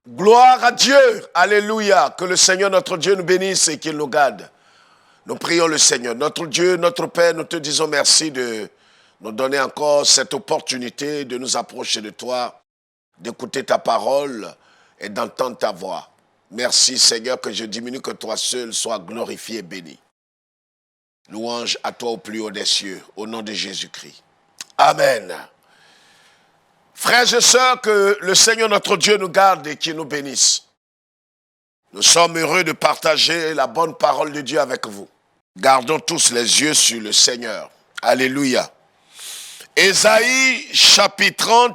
Gloire à Dieu, alléluia, que le Seigneur notre Dieu nous bénisse et qu'il nous garde. Nous prions le Seigneur, notre Dieu, notre Père, nous te disons merci de nous donner encore cette opportunité de nous approcher de toi, d'écouter ta parole et d'entendre ta voix. Merci Seigneur que je diminue, que toi seul sois glorifié et béni. Louange à toi au plus haut des cieux, au nom de Jésus-Christ. Amen. Frères et sœurs, que le Seigneur notre Dieu nous garde et qu'il nous bénisse. Nous sommes heureux de partager la bonne parole de Dieu avec vous. Gardons tous les yeux sur le Seigneur. Alléluia. Ésaïe chapitre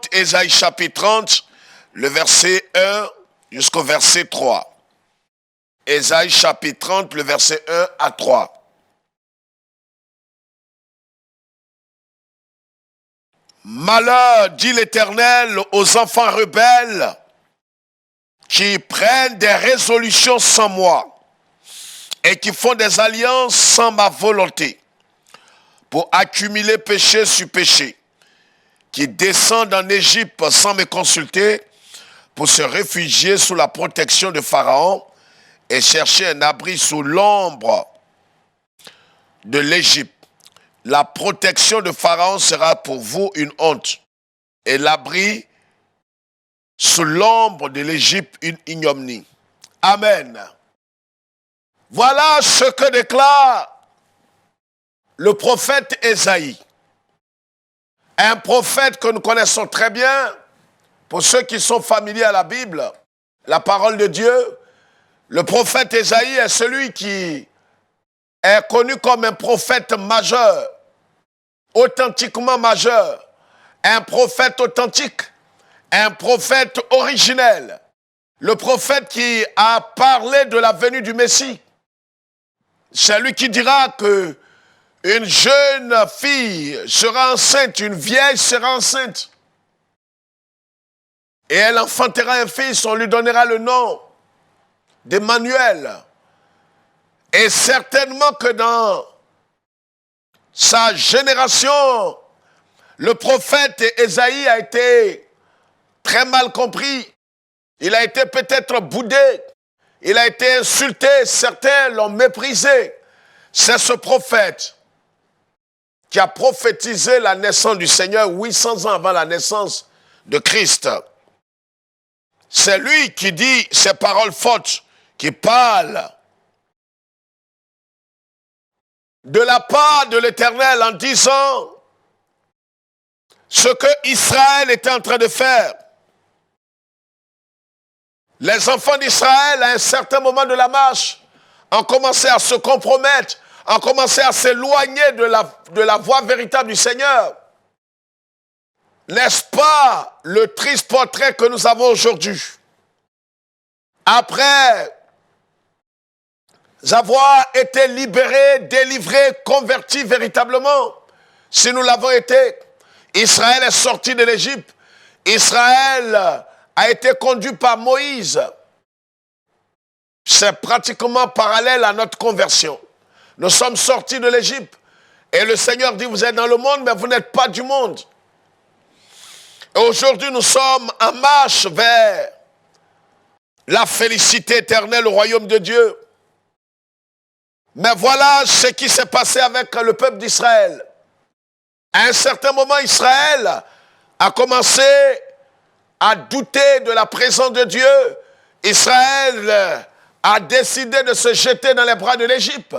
30, le verset 1 jusqu'au verset 3. Ésaïe chapitre 30, le verset 1 à 3. Malheur, dit l'Éternel, aux enfants rebelles qui prennent des résolutions sans moi et qui font des alliances sans ma volonté pour accumuler péché sur péché, qui descendent en Égypte sans me consulter pour se réfugier sous la protection de Pharaon et chercher un abri sous l'ombre de l'Égypte. La protection de Pharaon sera pour vous une honte, et l'abri sous l'ombre de l'Égypte une ignominie. Amen. Voilà ce que déclare le prophète Ésaïe. Un prophète que nous connaissons très bien, pour ceux qui sont familiers à la Bible, la parole de Dieu. Le prophète Ésaïe est celui qui est connu comme un prophète majeur, authentiquement majeur, un prophète authentique, un prophète originel, le prophète qui a parlé de la venue du Messie. C'est lui qui dira que une jeune fille sera enceinte, une vieille sera enceinte, et elle enfantera un fils, on lui donnera le nom d'Emmanuel. Et certainement que dans sa génération, le prophète Ésaïe a été très mal compris. Il a été peut-être boudé. Il a été insulté. Certains l'ont méprisé. C'est ce prophète qui a prophétisé la naissance du Seigneur 800 ans avant la naissance de Christ. C'est lui qui dit ces paroles fortes, qui parle de la part de l'Éternel en disant ce que Israël était en train de faire. Les enfants d'Israël, à un certain moment de la marche, ont commencé à se compromettre, ont commencé à s'éloigner de la voie véritable du Seigneur. N'est-ce pas le triste portrait que nous avons aujourd'hui? Après avoir été libérés, délivrés, convertis véritablement, si nous l'avons été, Israël est sorti de l'Égypte. Israël a été conduit par Moïse. C'est pratiquement parallèle à notre conversion. Nous sommes sortis de l'Égypte et le Seigneur dit, vous êtes dans le monde, mais vous n'êtes pas du monde. Et aujourd'hui, nous sommes en marche vers la félicité éternelle au royaume de Dieu. Mais voilà ce qui s'est passé avec le peuple d'Israël. À un certain moment, Israël a commencé à douter de la présence de Dieu. Israël a décidé de se jeter dans les bras de l'Égypte.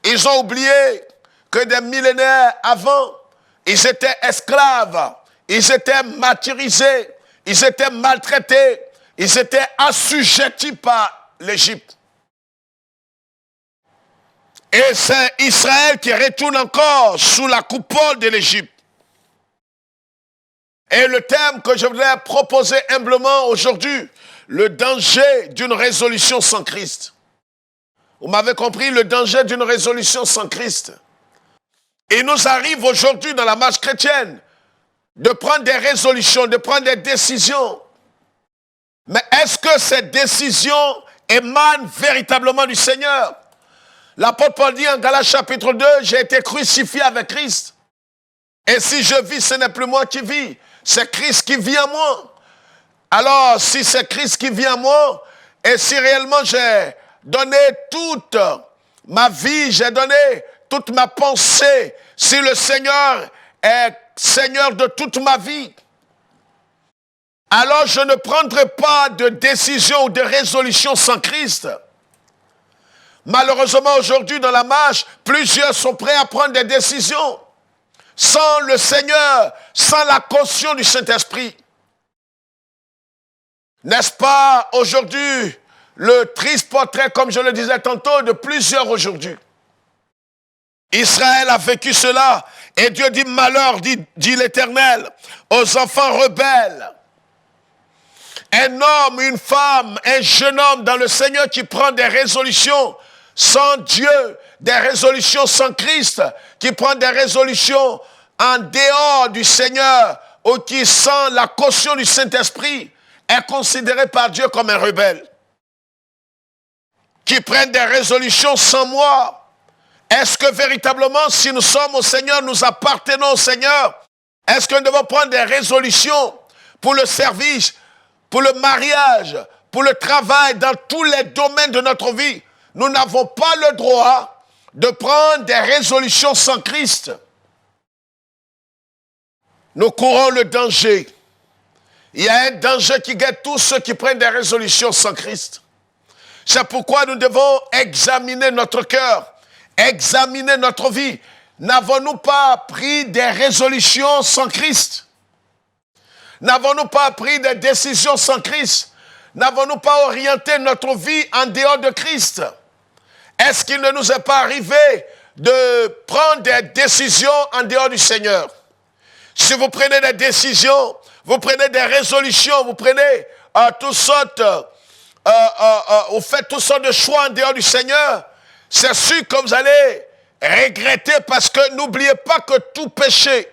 Ils ont oublié que des millénaires avant, ils étaient esclaves, ils étaient martyrisés, ils étaient maltraités, ils étaient assujettis par l'Égypte. Et c'est Israël qui retourne encore sous la coupole de l'Égypte. Et le thème que je voudrais proposer humblement aujourd'hui, le danger d'une résolution sans Christ. Vous m'avez compris, le danger d'une résolution sans Christ. Il nous arrive aujourd'hui dans la marche chrétienne de prendre des résolutions, de prendre des décisions. Mais est-ce que ces décisions émanent véritablement du Seigneur? L'apôtre Paul dit en Galates chapitre 2, j'ai été crucifié avec Christ. Et si je vis, ce n'est plus moi qui vis, c'est Christ qui vit en moi. Alors, si c'est Christ qui vit en moi, et si réellement j'ai donné toute ma vie, j'ai donné toute ma pensée, si le Seigneur est Seigneur de toute ma vie, alors je ne prendrai pas de décision ou de résolution sans Christ. Malheureusement, aujourd'hui, dans la marche, plusieurs sont prêts à prendre des décisions sans le Seigneur, sans la caution du Saint-Esprit. N'est-ce pas aujourd'hui le triste portrait, comme je le disais tantôt, de plusieurs aujourd'hui? Israël a vécu cela et Dieu dit malheur, dit l'Éternel, aux enfants rebelles. Un homme, une femme, un jeune homme dans le Seigneur qui prend des résolutions sans Dieu, des résolutions sans Christ, qui prend des résolutions en dehors du Seigneur ou qui sent la caution du Saint-Esprit, est considéré par Dieu comme un rebelle. Qui prennent des résolutions sans moi. Est-ce que véritablement, si nous sommes au Seigneur, nous appartenons au Seigneur, est-ce que nous devons prendre des résolutions pour le service, pour le mariage, pour le travail, dans tous les domaines de notre vie? Nous n'avons pas le droit de prendre des résolutions sans Christ. Nous courons le danger. Il y a un danger qui guette tous ceux qui prennent des résolutions sans Christ. C'est pourquoi nous devons examiner notre cœur, examiner notre vie. N'avons-nous pas pris des résolutions sans Christ? N'avons-nous pas pris des décisions sans Christ? N'avons-nous pas orienté notre vie en dehors de Christ? Est-ce qu'il ne nous est pas arrivé de prendre des décisions en dehors du Seigneur? Si vous prenez des décisions, vous prenez des résolutions, vous prenez toutes sortes, vous faites toutes sortes de choix en dehors du Seigneur, c'est sûr que vous allez regretter parce que n'oubliez pas que tout péché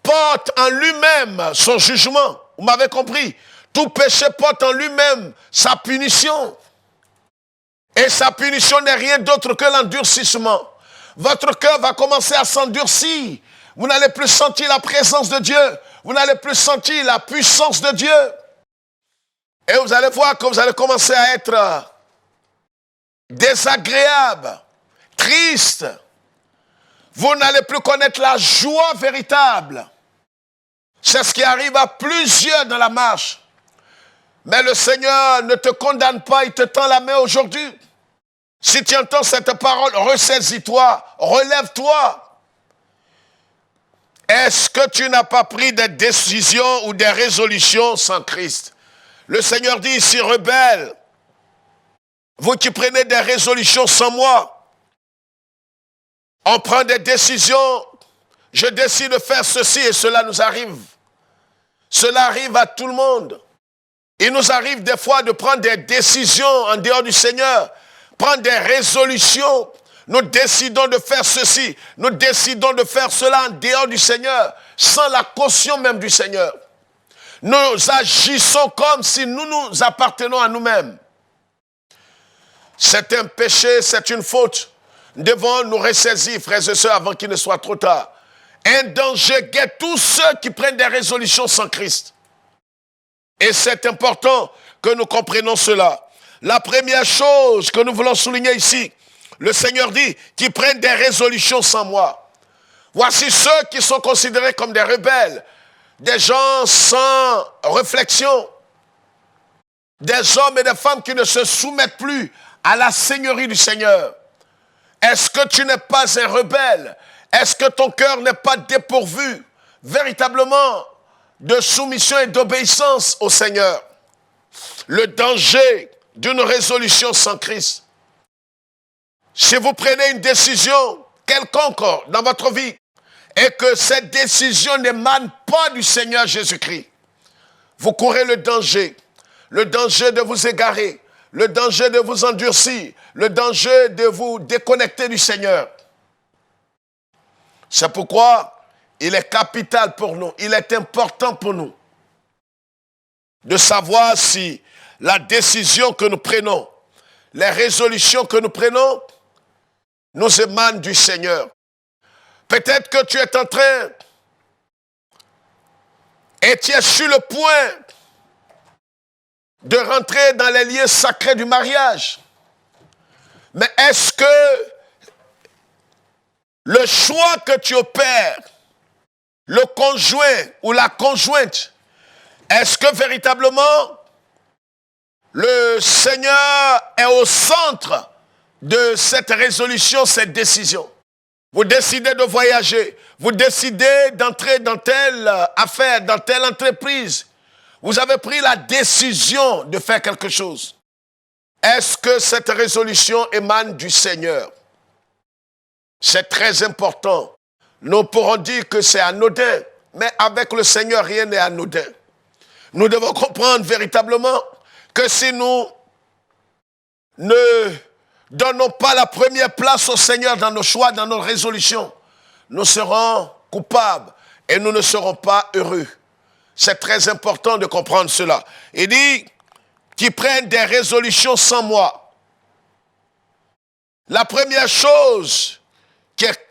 porte en lui-même son jugement. Vous m'avez compris? Tout péché porte en lui-même sa punition. Et sa punition n'est rien d'autre que l'endurcissement. Votre cœur va commencer à s'endurcir. Vous n'allez plus sentir la présence de Dieu. Vous n'allez plus sentir la puissance de Dieu. Et vous allez voir que vous allez commencer à être désagréable, triste. Vous n'allez plus connaître la joie véritable. C'est ce qui arrive à plusieurs dans la marche. Mais le Seigneur ne te condamne pas, il te tend la main aujourd'hui. Si tu entends cette parole, ressaisis-toi, relève-toi. Est-ce que tu n'as pas pris des décisions ou des résolutions sans Christ? Le Seigneur dit ici, rebelles, vous qui prenez des résolutions sans moi, on prend des décisions, je décide de faire ceci et cela nous arrive. Cela arrive à tout le monde. Il nous arrive des fois de prendre des décisions en dehors du Seigneur, prendre des résolutions. Nous décidons de faire ceci, nous décidons de faire cela en dehors du Seigneur, sans la caution même du Seigneur. Nous agissons comme si nous nous appartenons à nous-mêmes. C'est un péché, c'est une faute. Nous devons nous ressaisir, frères et sœurs, avant qu'il ne soit trop tard. Un danger guette tous ceux qui prennent des résolutions sans Christ. Et c'est important que nous comprenions cela. La première chose que nous voulons souligner ici, le Seigneur dit qu'ils prennent des résolutions sans moi. Voici ceux qui sont considérés comme des rebelles, des gens sans réflexion, des hommes et des femmes qui ne se soumettent plus à la seigneurie du Seigneur. Est-ce que tu n'es pas un rebelle? Est-ce que ton cœur n'est pas dépourvu véritablement de soumission et d'obéissance au Seigneur? Le danger d'une résolution sans Christ. Si vous prenez une décision quelconque dans votre vie et que cette décision n'émane pas du Seigneur Jésus-Christ, vous courez le danger de vous égarer, le danger de vous endurcir, le danger de vous déconnecter du Seigneur. C'est pourquoi il est capital pour nous, il est important pour nous de savoir si la décision que nous prenons, les résolutions que nous prenons, nous émanent du Seigneur. Peut-être que tu es en train et tu es sur le point de rentrer dans les liens sacrés du mariage. Mais est-ce que le choix que tu opères, le conjoint ou la conjointe, est-ce que véritablement le Seigneur est au centre de cette résolution, cette décision? Vous décidez de voyager, vous décidez d'entrer dans telle affaire, dans telle entreprise. Vous avez pris la décision de faire quelque chose. Est-ce que cette résolution émane du Seigneur? C'est très important. Nous pourrons dire que c'est anodin, mais avec le Seigneur, rien n'est anodin. Nous devons comprendre véritablement que si nous ne donnons pas la première place au Seigneur dans nos choix, dans nos résolutions, nous serons coupables et nous ne serons pas heureux. C'est très important de comprendre cela. Il dit qu'ils prennent des résolutions sans moi. La première chose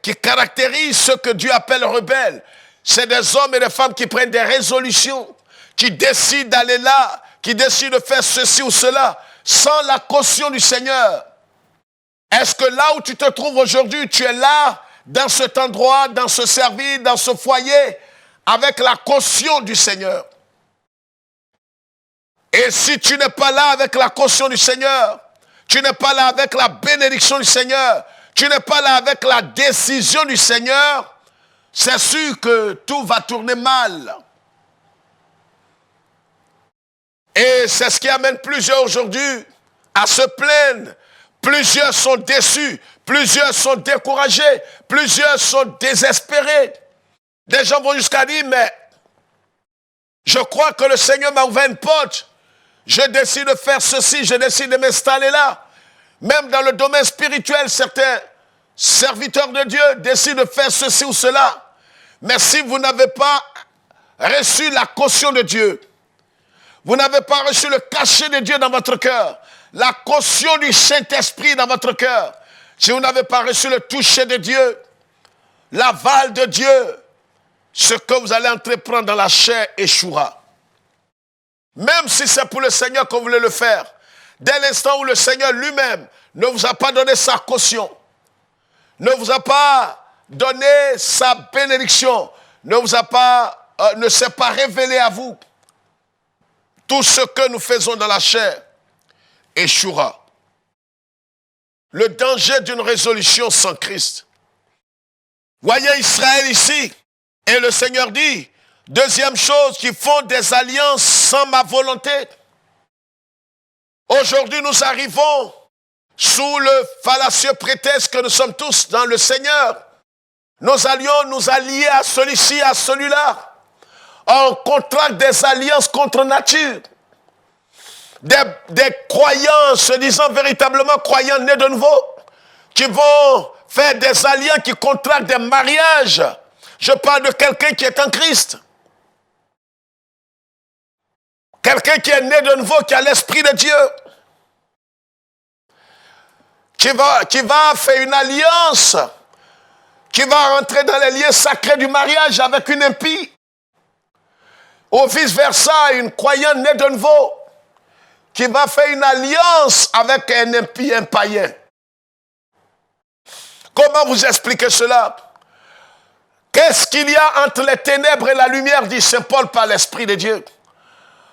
qui caractérise ce que Dieu appelle rebelles, c'est des hommes et des femmes qui prennent des résolutions, qui décident d'aller là, qui décident de faire ceci ou cela, sans la caution du Seigneur. Est-ce que là où tu te trouves aujourd'hui, tu es là, dans cet endroit, dans ce service, dans ce foyer, avec la caution du Seigneur? Et si tu n'es pas là avec la caution du Seigneur, tu n'es pas là avec la bénédiction du Seigneur, tu n'es pas là avec la décision du Seigneur, c'est sûr que tout va tourner mal. Et c'est ce qui amène plusieurs aujourd'hui à se plaindre. Plusieurs sont déçus, plusieurs sont découragés, plusieurs sont désespérés. Des gens vont jusqu'à dire, mais je crois que le Seigneur m'a ouvert une porte. Je décide de faire ceci, je décide de m'installer là. Même dans le domaine spirituel, certains serviteurs de Dieu décident de faire ceci ou cela. Mais si vous n'avez pas reçu la caution de Dieu, vous n'avez pas reçu le cachet de Dieu dans votre cœur, la caution du Saint-Esprit dans votre cœur, si vous n'avez pas reçu le toucher de Dieu, l'aval de Dieu, ce que vous allez entreprendre dans la chair échouera. Même si c'est pour le Seigneur que vous voulez le faire, dès l'instant où le Seigneur lui-même ne vous a pas donné sa caution, ne vous a pas donné sa bénédiction, ne s'est pas révélé à vous, tout ce que nous faisons dans la chair échouera. Le danger d'une résolution sans Christ. Voyez Israël ici, et le Seigneur dit, deuxième chose, qu'ils font des alliances sans ma volonté. Aujourd'hui, nous arrivons sous le fallacieux prétexte que nous sommes tous dans le Seigneur. Nous allions nous allier à celui-ci, à celui-là. On contracte des alliances contre nature. Des croyants se disant véritablement croyants nés de nouveau, qui vont faire des alliances, qui contractent des mariages. Je parle de quelqu'un qui est en Christ. Quelqu'un qui est né de nouveau, qui a l'Esprit de Dieu. Qui va faire une alliance, qui va rentrer dans les liens sacrés du mariage avec une impie. Ou vice-versa, une croyante née de nouveau, qui va faire une alliance avec un impie, un païen. Comment vous expliquez cela? Qu'est-ce qu'il y a entre les ténèbres et la lumière, dit Saint Paul par l'Esprit de Dieu?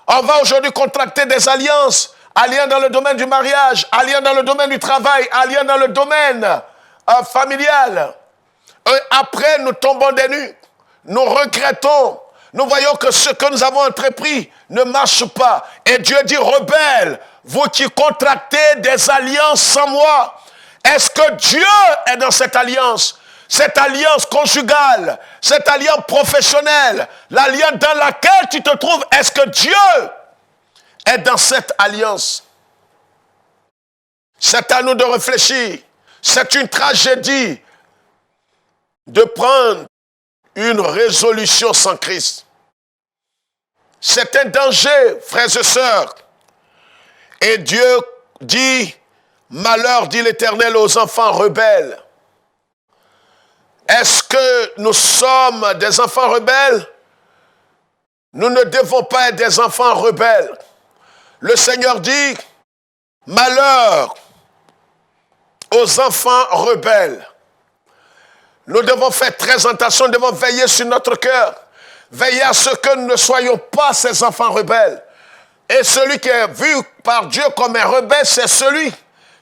On va aujourd'hui contracter des alliances, alliances dans le domaine du mariage, alliances dans le domaine du travail, alliances dans le domaine familial. Et après, nous tombons des nues, nous regrettons, nous voyons que ce que nous avons entrepris ne marche pas. Et Dieu dit, rebelles, vous qui contractez des alliances sans moi, est-ce que Dieu est dans cette alliance conjugale, cette alliance professionnelle, l'alliance dans laquelle tu te trouves, est-ce que Dieu est dans cette alliance? C'est à nous de réfléchir. C'est une tragédie de prendre une résolution sans Christ. C'est un danger, frères et sœurs. Et Dieu dit, malheur, dit l'Éternel, aux enfants rebelles. Est-ce que nous sommes des enfants rebelles? Nous ne devons pas être des enfants rebelles. Le Seigneur dit, malheur aux enfants rebelles. Nous devons faire très attention, nous devons veiller sur notre cœur. Veiller à ce que nous ne soyons pas ces enfants rebelles. Et celui qui est vu par Dieu comme un rebelle, c'est celui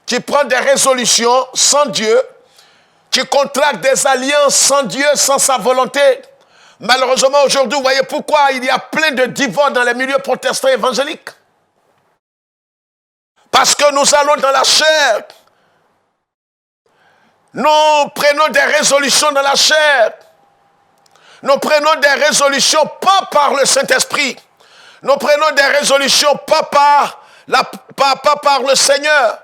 qui prend des résolutions sans Dieu, qui contracte des alliances sans Dieu, sans sa volonté. Malheureusement, aujourd'hui, vous voyez pourquoi il y a plein de divorces dans les milieux protestants évangéliques. Parce que nous allons dans la chair. Nous prenons des résolutions dans la chair. Nous prenons des résolutions pas par le Saint-Esprit. Nous prenons des résolutions pas par le Seigneur.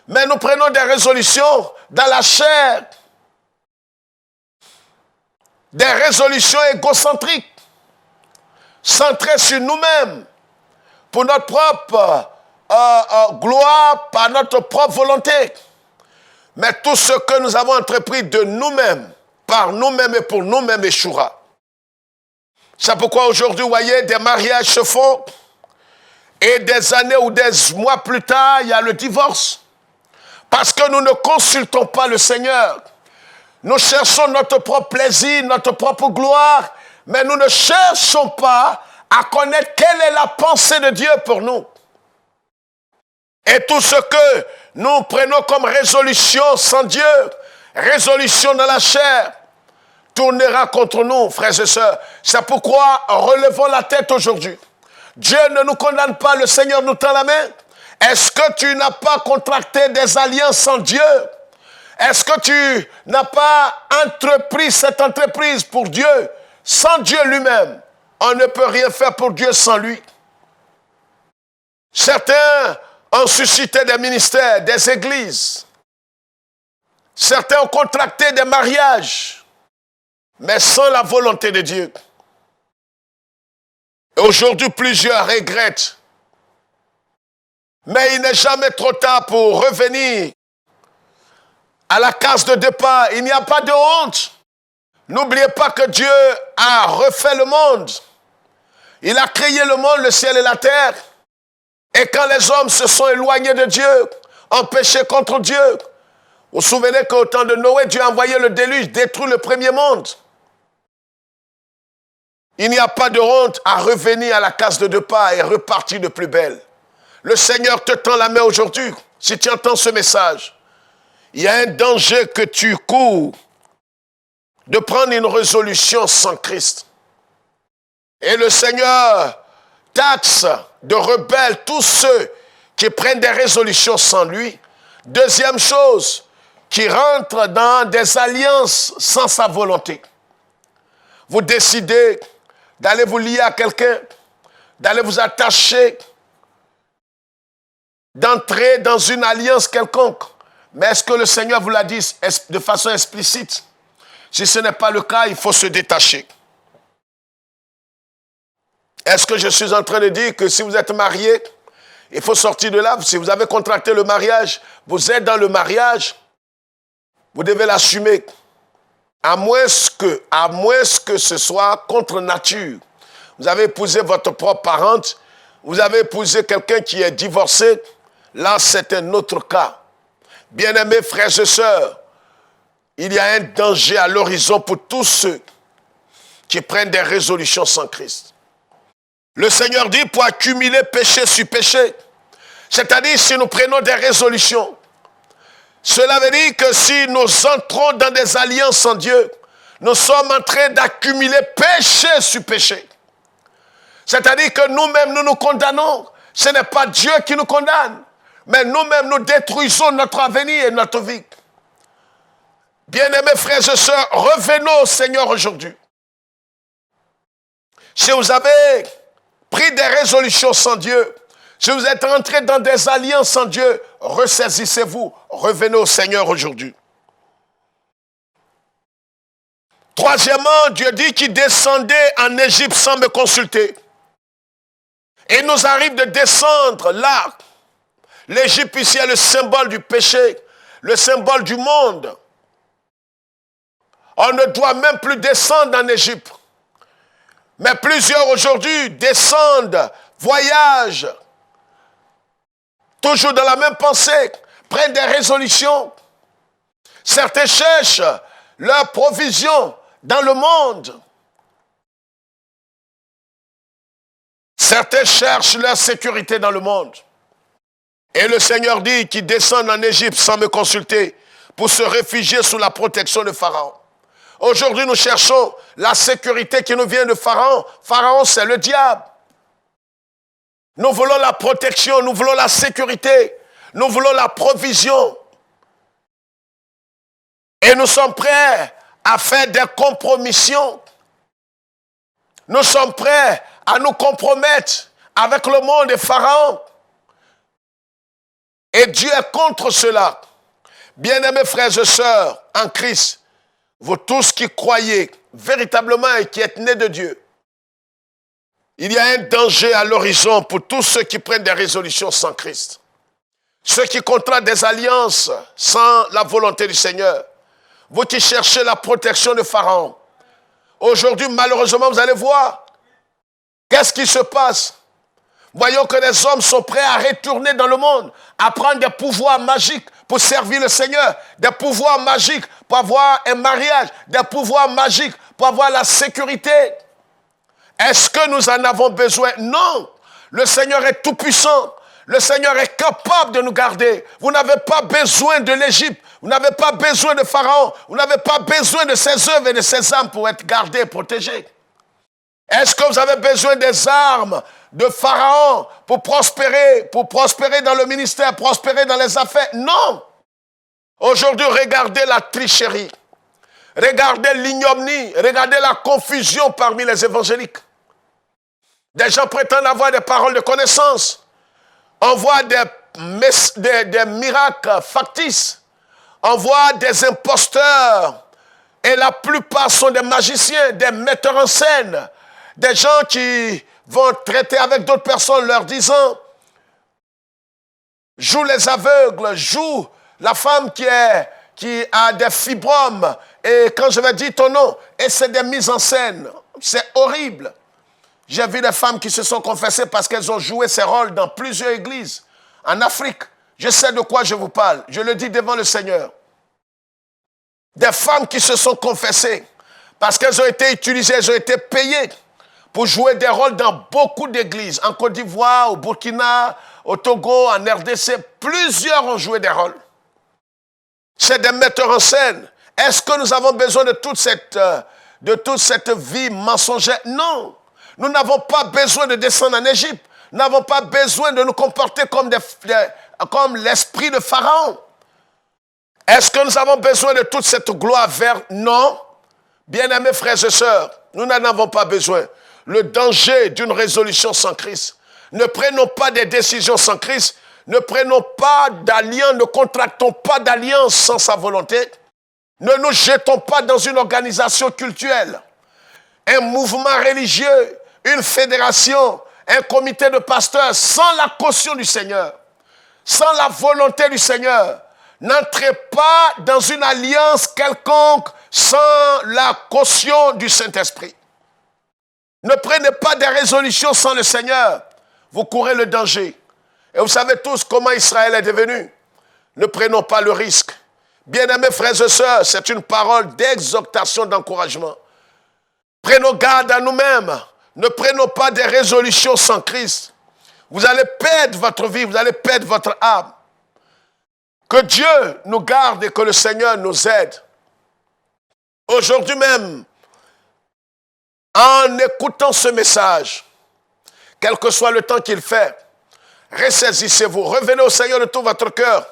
Mais nous prenons des résolutions dans la chair. Des résolutions égocentriques. Centrées sur nous-mêmes. Pour notre propre gloire, par notre propre volonté. Mais tout ce que nous avons entrepris de nous-mêmes, par nous-mêmes et pour nous-mêmes échouera. C'est pourquoi aujourd'hui, vous voyez, des mariages se font et des années ou des mois plus tard, il y a le divorce. Parce que nous ne consultons pas le Seigneur. Nous cherchons notre propre plaisir, notre propre gloire, mais nous ne cherchons pas à connaître quelle est la pensée de Dieu pour nous. Et tout ce que nous prenons comme résolution sans Dieu, résolution dans la chair, tournera contre nous, frères et sœurs. C'est pourquoi relevons la tête aujourd'hui. Dieu ne nous condamne pas, le Seigneur nous tend la main. Est-ce que tu n'as pas contracté des alliances sans Dieu? Est-ce que tu n'as pas entrepris cette entreprise pour Dieu, sans Dieu lui-même? On ne peut rien faire pour Dieu sans lui. Certains ont suscité des ministères, des églises. Certains ont contracté des mariages, mais sans la volonté de Dieu. Et aujourd'hui, plusieurs regrettent. Mais il n'est jamais trop tard pour revenir à la case de départ. Il n'y a pas de honte. N'oubliez pas que Dieu a refait le monde. Il a créé le monde, le ciel et la terre. Et quand les hommes se sont éloignés de Dieu, ont péché contre Dieu, vous vous souvenez qu'au temps de Noé, Dieu a envoyé le déluge, détruit le premier monde. Il n'y a pas de honte à revenir à la case de départ et repartir de plus belle. Le Seigneur te tend la main aujourd'hui, si tu entends ce message. Il y a un danger que tu cours de prendre une résolution sans Christ. Et le Seigneur taxe de rebelles tous ceux qui prennent des résolutions sans lui. Deuxième chose, qui rentrent dans des alliances sans sa volonté. Vous décidez d'aller vous lier à quelqu'un, d'aller vous attacher, d'entrer dans une alliance quelconque. Mais est-ce que le Seigneur vous l'a dit de façon explicite? Si ce n'est pas le cas, il faut se détacher. Est-ce que je suis en train de dire que si vous êtes marié, il faut sortir de là? Si vous avez contracté le mariage, vous êtes dans le mariage, vous devez l'assumer. À moins que ce soit contre nature. Vous avez épousé votre propre parente, vous avez épousé quelqu'un qui est divorcé, là c'est un autre cas. Bien-aimés frères et sœurs, il y a un danger à l'horizon pour tous ceux qui prennent des résolutions sans Christ. Le Seigneur dit pour accumuler péché sur péché. C'est-à-dire si nous prenons des résolutions. Cela veut dire que si nous entrons dans des alliances sans Dieu, nous sommes en train d'accumuler péché sur péché. C'est-à-dire que nous-mêmes, nous nous condamnons. Ce n'est pas Dieu qui nous condamne, mais nous-mêmes, nous détruisons notre avenir et notre vie. Bien-aimés frères et sœurs, revenons au Seigneur aujourd'hui. Si vous avez pris des résolutions sans Dieu, si vous êtes entrés dans des alliances sans Dieu, ressaisissez-vous, revenez au Seigneur aujourd'hui. Troisièmement, Dieu dit qu'il descendait en Égypte sans me consulter. Et il nous arrive de descendre là. L'Égypte ici est le symbole du péché, le symbole du monde. On ne doit même plus descendre en Égypte. Mais plusieurs aujourd'hui descendent, voyagent, toujours dans la même pensée, prennent des résolutions. Certains cherchent leur provision dans le monde. Certains cherchent leur sécurité dans le monde. Et le Seigneur dit qu'ils descendent en Égypte sans me consulter pour se réfugier sous la protection de Pharaon. Aujourd'hui, nous cherchons la sécurité qui nous vient de Pharaon. Pharaon, c'est le diable. Nous voulons la protection, nous voulons la sécurité, nous voulons la provision. Et nous sommes prêts à faire des compromissions. Nous sommes prêts à nous compromettre avec le monde et Pharaon. Et Dieu est contre cela. Bien-aimés frères et sœurs en Christ, vous tous qui croyez véritablement et qui êtes nés de Dieu, il y a un danger à l'horizon pour tous ceux qui prennent des résolutions sans Christ. Ceux qui contractent des alliances sans la volonté du Seigneur. Vous qui cherchez la protection de Pharaon. Aujourd'hui, malheureusement, vous allez voir. Qu'est-ce qui se passe? Voyons que les hommes sont prêts à retourner dans le monde, à prendre des pouvoirs magiques pour servir le Seigneur, des pouvoirs magiques pour avoir un mariage, des pouvoirs magiques pour avoir la sécurité. Est-ce que nous en avons besoin? Non. Le Seigneur est tout-puissant. Le Seigneur est capable de nous garder. Vous n'avez pas besoin de l'Égypte. Vous n'avez pas besoin de Pharaon. Vous n'avez pas besoin de ses œuvres et de ses âmes pour être gardés et protégés. Est-ce que vous avez besoin des armes de Pharaon pour prospérer dans le ministère, prospérer dans les affaires? Non. Aujourd'hui, regardez la tricherie. Regardez l'ignominie. Regardez la confusion parmi les évangéliques. Des gens prétendent avoir des paroles de connaissance. On voit des miracles factices. On voit des imposteurs. Et la plupart sont des magiciens, des metteurs en scène. Des gens qui vont traiter avec d'autres personnes leur disant « Joue les aveugles, joue la femme qui a des fibromes. » Et quand je vais dire ton nom, et c'est des mises en scène. C'est horrible. J'ai vu des femmes qui se sont confessées parce qu'elles ont joué ces rôles dans plusieurs églises en Afrique. Je sais de quoi je vous parle. Je le dis devant le Seigneur. Des femmes qui se sont confessées parce qu'elles ont été utilisées, elles ont été payées pour jouer des rôles dans beaucoup d'églises. En Côte d'Ivoire, au Burkina, au Togo, en RDC, plusieurs ont joué des rôles. C'est des metteurs en scène. Est-ce que nous avons besoin de toute cette vie mensongère? Non. Nous n'avons pas besoin de descendre en Égypte. Nous n'avons pas besoin de nous comporter comme l'esprit de Pharaon. Est-ce que nous avons besoin de toute cette gloire verte? Non. Bien-aimés frères et sœurs, nous n'en avons pas besoin. Le danger d'une résolution sans Christ. Ne prenons pas des décisions sans Christ. Ne prenons pas d'alliance, ne contractons pas d'alliance sans sa volonté. Ne nous jetons pas dans une organisation cultuelle, un mouvement religieux, une fédération, un comité de pasteurs sans la caution du Seigneur, sans la volonté du Seigneur. N'entrez pas dans une alliance quelconque sans la caution du Saint-Esprit. Ne prenez pas des résolutions sans le Seigneur. Vous courez le danger. Et vous savez tous comment Israël est devenu. Ne prenons pas le risque. Bien-aimés frères et sœurs, c'est une parole d'exhortation, d'encouragement. Prenons garde à nous-mêmes. Ne prenons pas des résolutions sans Christ. Vous allez perdre votre vie, vous allez perdre votre âme. Que Dieu nous garde et que le Seigneur nous aide. Aujourd'hui même, en écoutant ce message, quel que soit le temps qu'il fait, ressaisissez-vous, revenez au Seigneur de tout votre cœur.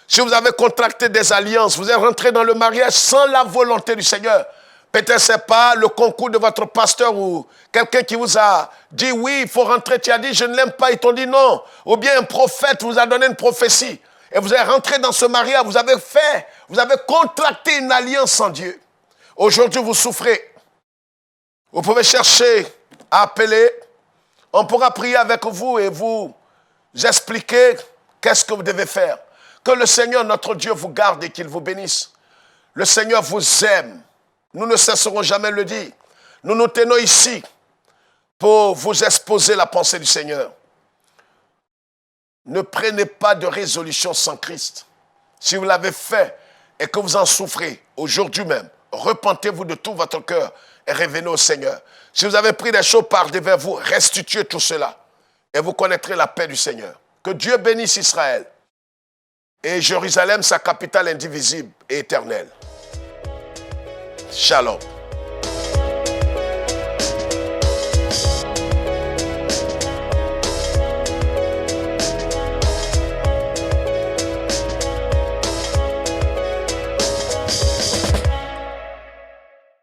Si vous avez contracté des alliances, vous êtes rentré dans le mariage sans la volonté du Seigneur. Peut-être ce n'est pas le concours de votre pasteur ou quelqu'un qui vous a dit oui, il faut rentrer. Tu as dit je ne l'aime pas, ils t'ont dit non. Ou bien un prophète vous a donné une prophétie. Et vous êtes rentré dans ce mariage, vous avez contracté une alliance sans Dieu. Aujourd'hui, vous souffrez. Vous pouvez chercher à appeler. On pourra prier avec vous et vous expliquer qu'est-ce que vous devez faire. Que le Seigneur, notre Dieu, vous garde et qu'il vous bénisse. Le Seigneur vous aime. Nous ne cesserons jamais de le dire. Nous nous tenons ici pour vous exposer la pensée du Seigneur. Ne prenez pas de résolution sans Christ. Si vous l'avez fait et que vous en souffrez aujourd'hui même, repentez-vous de tout votre cœur et revenez au Seigneur. Si vous avez pris des choses par-devers vous, restituez tout cela et vous connaîtrez la paix du Seigneur. Que Dieu bénisse Israël et Jérusalem, sa capitale indivisible et éternelle. Shalom.